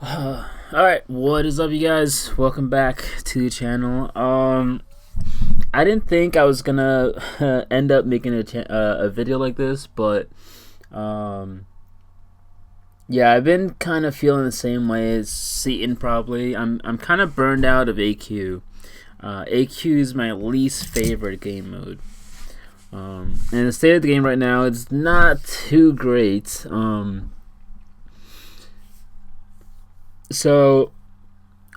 Alright, what is up, you guys? Welcome back to the channel. I didn't think I was gonna end up making a video like this, but yeah, I've been kind of feeling the same way as Seaton. Probably, I'm kind of burned out of AQ. AQ is my least favorite game mode. And the state of the game right now, it's not too great. So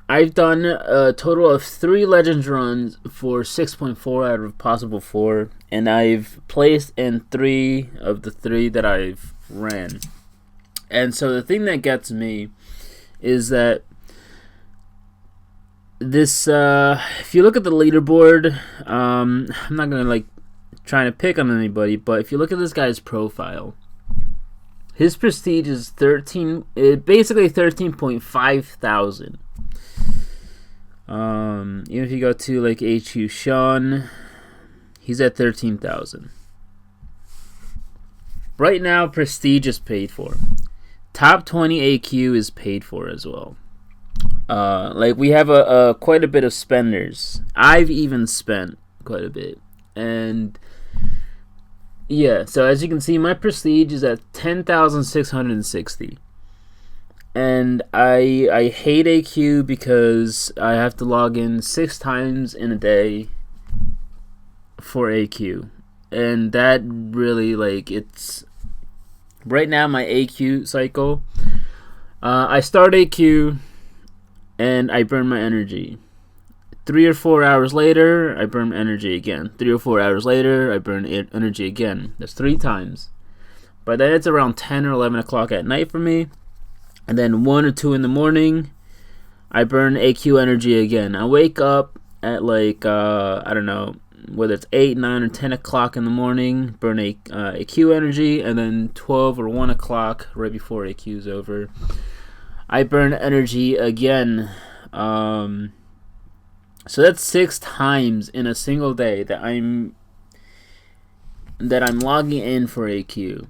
I've done a total of 3 Legends runs for 6.4 out of possible 4, and I've placed in 3 of the 3 that I've ran. And so the thing that gets me is that this, if you look at the leaderboard, I'm not gonna trying to pick on anybody, but if you look at this guy's profile, his prestige is basically 13.5 thousand. Even if you go to like HU Sean, he's at 13,000. Right now, prestige is paid for. Top 20 AQ is paid for as well. We have quite a bit of spenders. I've even spent quite a bit, and yeah, so as you can see, my prestige is at 10,660. And I hate AQ because I have to log in 6 times in a day for AQ. And that really, it's right now my AQ cycle. I start AQ and I burn my energy. 3 or 4 hours later, I burn energy again. 3 or 4 hours later, I burn energy again. That's 3 times. By then, it's around 10 or 11 o'clock at night for me. And then 1 or 2 in the morning, I burn AQ energy again. I wake up at I don't know, whether it's 8, 9, or 10 o'clock in the morning, burn AQ energy. And then 12 or 1 o'clock, right before AQ is over, I burn energy again. So that's 6 times in a single day that I'm logging in for AQ,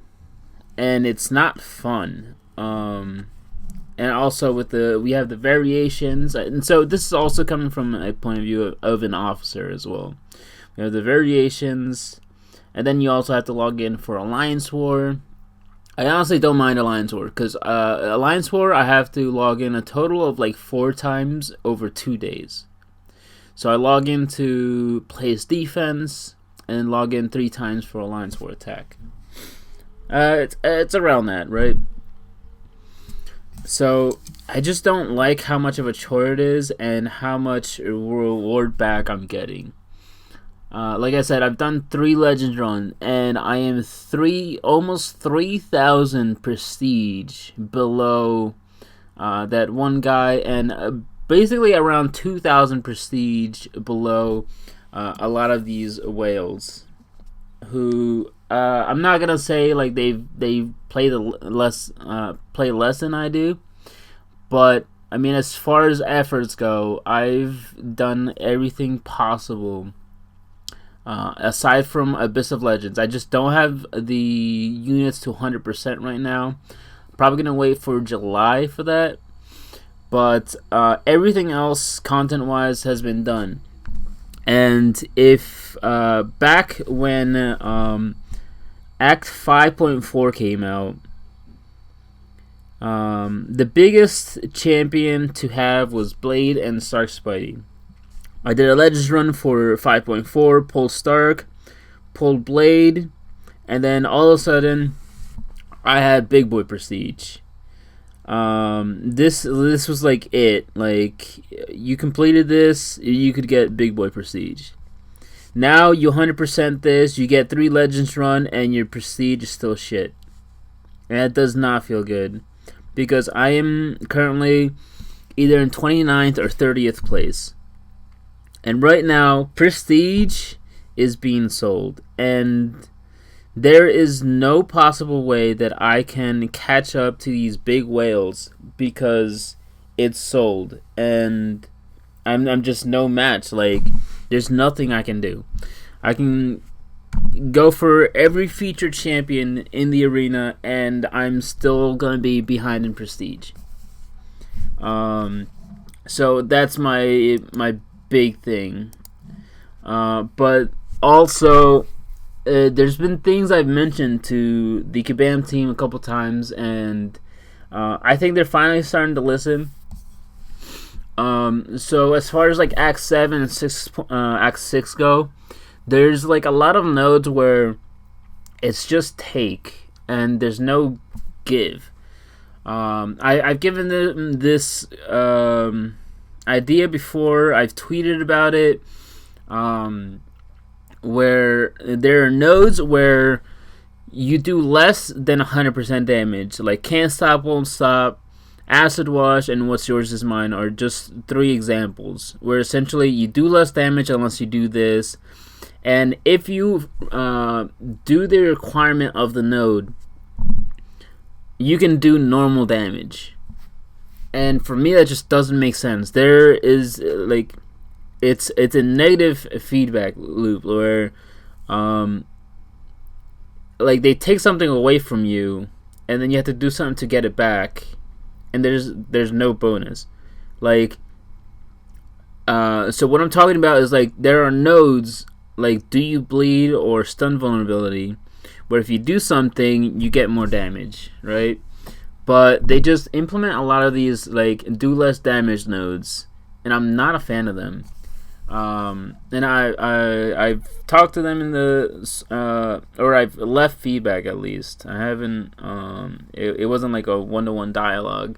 and it's not fun. And also we have the variations, and so this is also coming from a point of view of an officer as well. We have the variations, and then you also have to log in for Alliance War. I honestly don't mind Alliance War because Alliance War I have to log in a total of 4 times over 2 days. So I log in to place defense and log in 3 times for Alliance War attack. It's around that, right? So I just don't like how much of a chore it is and how much reward back I'm getting. Like I said, I've done 3 Legends runs and I am almost 3,000 prestige below that one guy, and basically around 2,000 prestige below a lot of these whales, who I'm not gonna say they play less than I do, but I mean, as far as efforts go, I've done everything possible. Aside from Abyss of Legends, I just don't have the units to 100% right now. Probably gonna wait for July for that. But everything else, content-wise, has been done. And if back when Act 5.4 came out, the biggest champion to have was Blade and Stark Spidey. I did a Legends run for 5.4, pulled Stark, pulled Blade, and then all of a sudden, I had Big Boy Prestige. This was it. You completed this, you could get Big Boy Prestige. Now you 100% this, you get 3 Legends run, and your prestige is still shit. And that does not feel good, because I am currently either in 29th or 30th place. And right now, prestige is being sold, and there is no possible way that I can catch up to these big whales because it's sold, and I'm just no match. There's nothing I can do. I can go for every featured champion in the arena, and I'm still gonna be behind in prestige. So that's my big thing. But also, there's been things I've mentioned to the Kabam team a couple times, and I think they're finally starting to listen. So as far as like Act 7 and Act 6 go, there's like a lot of nodes where it's just take and there's no give. I've given them this idea before. I've tweeted about it. Where there are nodes where you do less than 100% damage, like Can't Stop, Won't Stop, Acid Wash, and What's Yours Is Mine are just 3 examples where essentially you do less damage unless you do this, and if you do the requirement of the node, you can do normal damage. And for me, that just doesn't make sense. There is like it's a negative feedback loop where like they take something away from you and then you have to do something to get it back, and there's no bonus. Like so what I'm talking about is like there are nodes like Do You Bleed or Stun Vulnerability where if you do something you get more damage, right? But they just implement a lot of these like do less damage nodes, and I'm not a fan of them. And I've talked to them in the or I've left feedback at least. I haven't it wasn't like a one-to-one dialogue.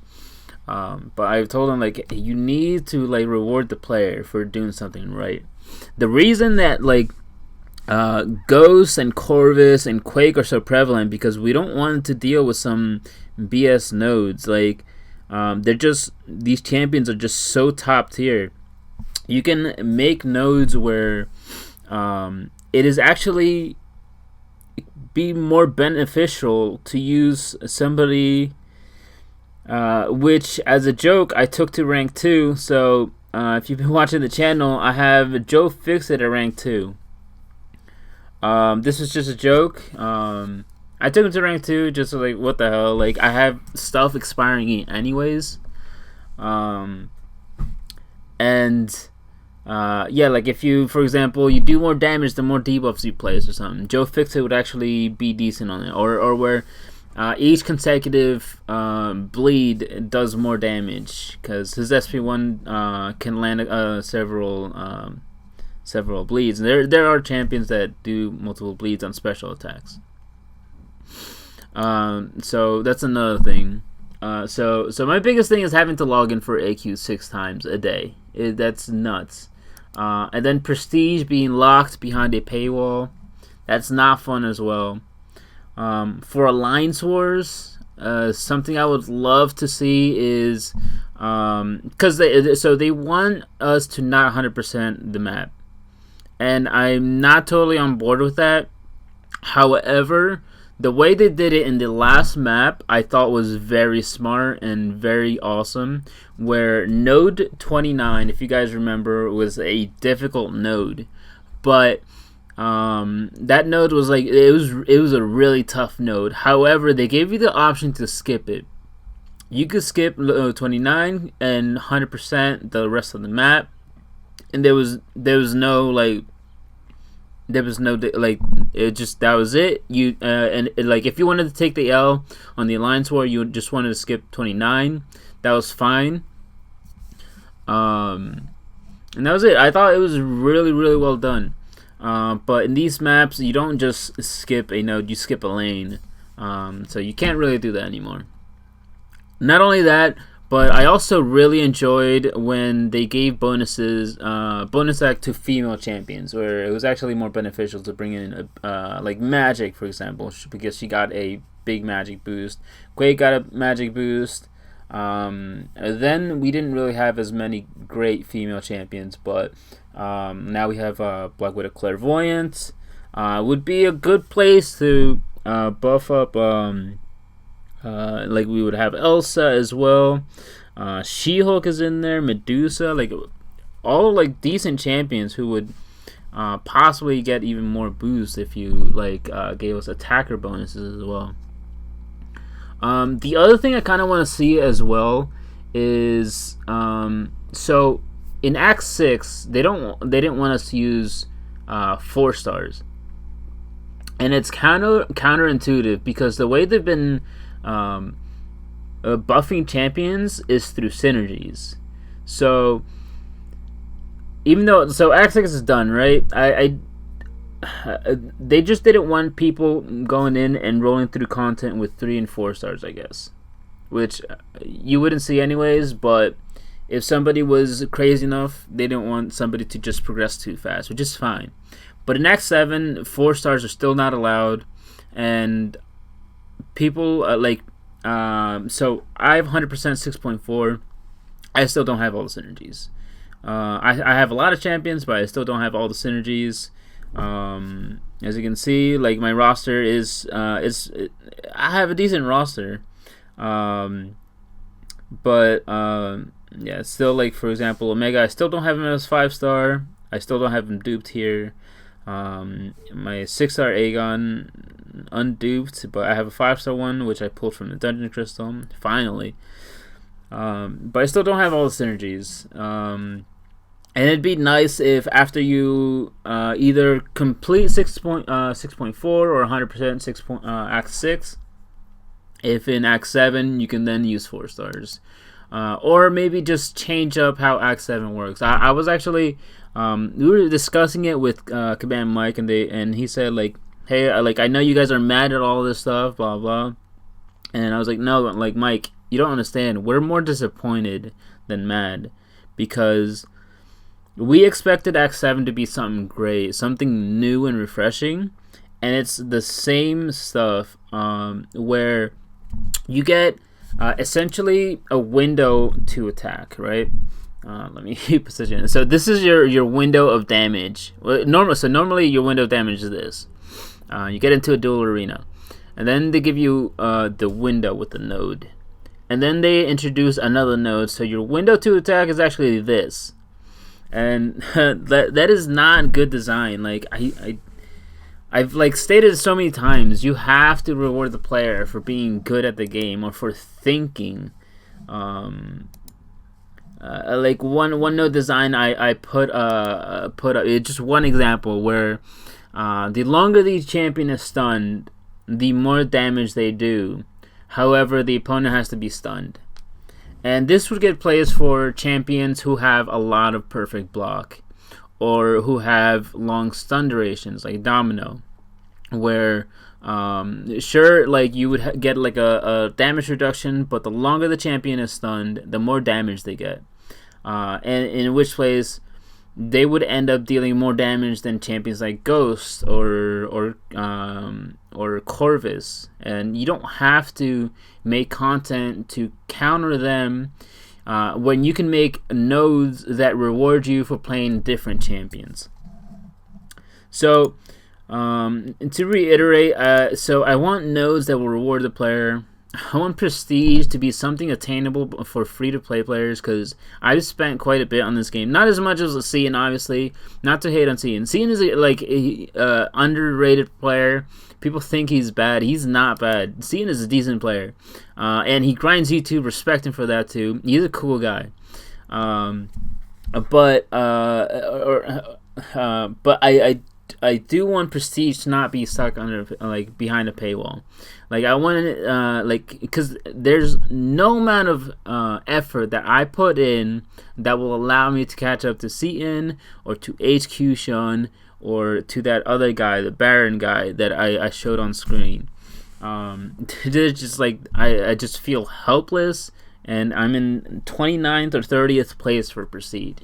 But I've told them like you need to like reward the player for doing something right. The reason that like Ghost and Corvus and Quake are so prevalent because we don't want to deal with some BS nodes. Like they're just, these champions are just so top tier. You can make nodes where it is actually be more beneficial to use somebody which as a joke I took to rank 2. So if you've been watching the channel, I have Joe Fixit at rank 2. This was just a joke. I took him to rank 2 just like what the hell, like I have stuff expiring anyways. Yeah, like if you, for example, you do more damage the more debuffs you place or something, Joe Fixit would actually be decent on it. Or where each consecutive bleed does more damage because his SP1 can land several bleeds. And there are champions that do multiple bleeds on special attacks. So that's another thing. So my biggest thing is having to log in for AQ 6 times a day. That's nuts. And then Prestige being locked behind a paywall. That's not fun as well. For Alliance Wars, something I would love to see is because they want us to not 100% the map, and I'm not totally on board with that. However, the way they did it in the last map I thought was very smart and very awesome, where node 29, if you guys remember, was a difficult node, but that node was like it was a really tough node. However, they gave you the option to skip it. You could skip 29 and 100% the rest of the map, and there was no like it just, that was it. You like if you wanted to take the L on the Alliance War, you just wanted to skip 29, that was fine. And that was it. I thought it was really, really well done. But in these maps, you don't just skip a node, you skip a lane. So you can't really do that anymore. Not only that, but I also really enjoyed when they gave bonus act to female champions, where it was actually more beneficial to bring in like Magic, for example, because she got a big Magic boost. Quake got a Magic boost. Then we didn't really have as many great female champions, but now we have Black Widow Clairvoyant. Would be a good place to buff up. Like we would have Elsa as well. She-Hulk is in there. Medusa, like all like decent champions who would possibly get even more boost if you like gave us attacker bonuses as well. The other thing I kind of want to see as well is so in Act 6 they didn't want us to use 4 stars, and it's counterintuitive because the way they've been buffing champions is through synergies. So even though Act 6 is done, right? They just didn't want people going in and rolling through content with 3 and 4 stars, I guess, which you wouldn't see anyways. But if somebody was crazy enough, they didn't want somebody to just progress too fast, which is fine. But in Act 7, 4 stars are still not allowed, and people so I have 100% 6.4. I still don't have all the synergies. I have a lot of champions, but I still don't have all the synergies. As you can see, like, my roster is I have a decent roster, but yeah, still, like, for example, Omega, I still don't have him as 5-star. I still don't have him duped here. My 6-star Aegon unduped, but I have a 5-star one which I pulled from the Dungeon Crystal finally. But I still don't have all the synergies. And it'd be nice if after you either complete 6.4 or 100% Act 6, if in Act 7 you can then use 4 stars. Or maybe just change up how Act 7 works. I was actually, we were discussing it with Kabam Mike, and he said, like, hey, I know you guys are mad at all this stuff, blah, blah. And I was like, no, like, Mike, you don't understand. We're more disappointed than mad, because we expected Act 7 to be something great, something new and refreshing, and it's the same stuff where you get essentially a window to attack, right? Let me position it. So this is your window of damage. Normally your window of damage is this. You get into a duel arena, and then they give you the window with the node, and then they introduce another node. So your window to attack is actually this. And that is not good design. Like, I've like stated so many times, you have to reward the player for being good at the game or for thinking. Like one node design I put up just one example where the longer the champion is stunned, the more damage they do. However, the opponent has to be stunned. And this would get plays for champions who have a lot of perfect block, or who have long stun durations, like Domino, where sure, like, you would get like a damage reduction, but the longer the champion is stunned, the more damage they get, and in which plays they would end up dealing more damage than champions like Ghost or Corvus. And you don't have to make content to counter them when you can make nodes that reward you for playing different champions. So to reiterate, so I want nodes that will reward the player. I want prestige to be something attainable for free-to-play players, because I've spent quite a bit on this game. Not as much as Cian, obviously. Not to hate on Cian. Cian is like a underrated player. People think he's bad. He's not bad. Cian is a decent player, and he grinds YouTube. Respect him for that too. He's a cool guy. But I do want prestige to not be stuck under, like, behind a paywall. Like, I want it, like, because there's no amount of effort that I put in that will allow me to catch up to Cian or to HQ Sean or to that other guy, the Baron guy that I showed on screen. It's just like I just feel helpless, and I'm in 29th or 30th place for prestige.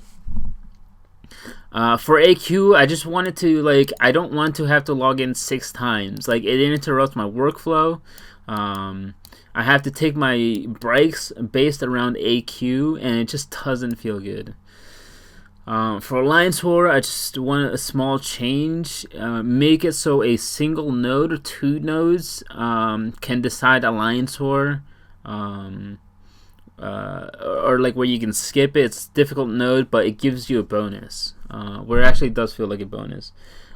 For AQ, I just wanted to, like, I don't want to have to log in 6 times. Like, it interrupts my workflow. I have to take my breaks based around AQ, and it just doesn't feel good. For Alliance War, I just want a small change. Make it so a single node or 2 nodes can decide Alliance War. Or like where you can skip it. It's a difficult node, but it gives you a bonus. Where it actually does feel like a bonus.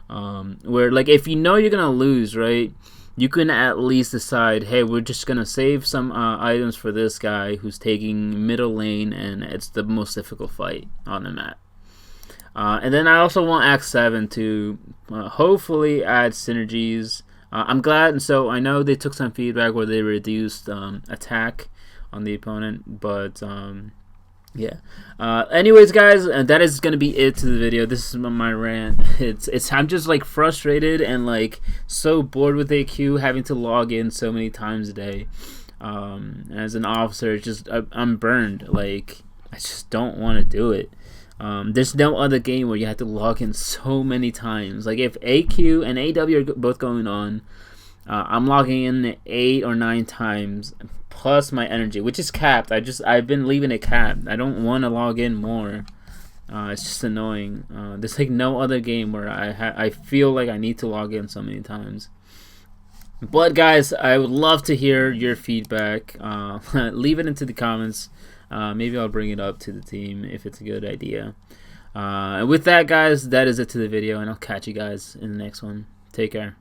Where, like, if you know you're gonna lose, right, you can at least decide, hey, we're just gonna save some items for this guy who's taking middle lane, and it's the most difficult fight on the map. And then I also want Act 7 to hopefully add synergies. I'm glad, and so I know they took some feedback where they reduced attack on the opponent, but yeah. Anyways, guys, that is gonna be it to the video. This is my rant. I'm just like frustrated and like so bored with AQ, having to log in so many times a day. As an officer, it's just I'm burned. Like I just don't want to do it. There's no other game where you have to log in so many times. Like if AQ and AW are both going on, I'm logging in 8 or 9 times plus my energy, which is capped. I've been leaving it capped. I don't want to log in more. It's just annoying. There's like no other game where I feel like I need to log in so many times. But guys, I would love to hear your feedback. Leave it into the comments. Maybe I'll bring it up to the team if it's a good idea. And with that, guys, that is it to the video, and I'll catch you guys in the next one. Take care.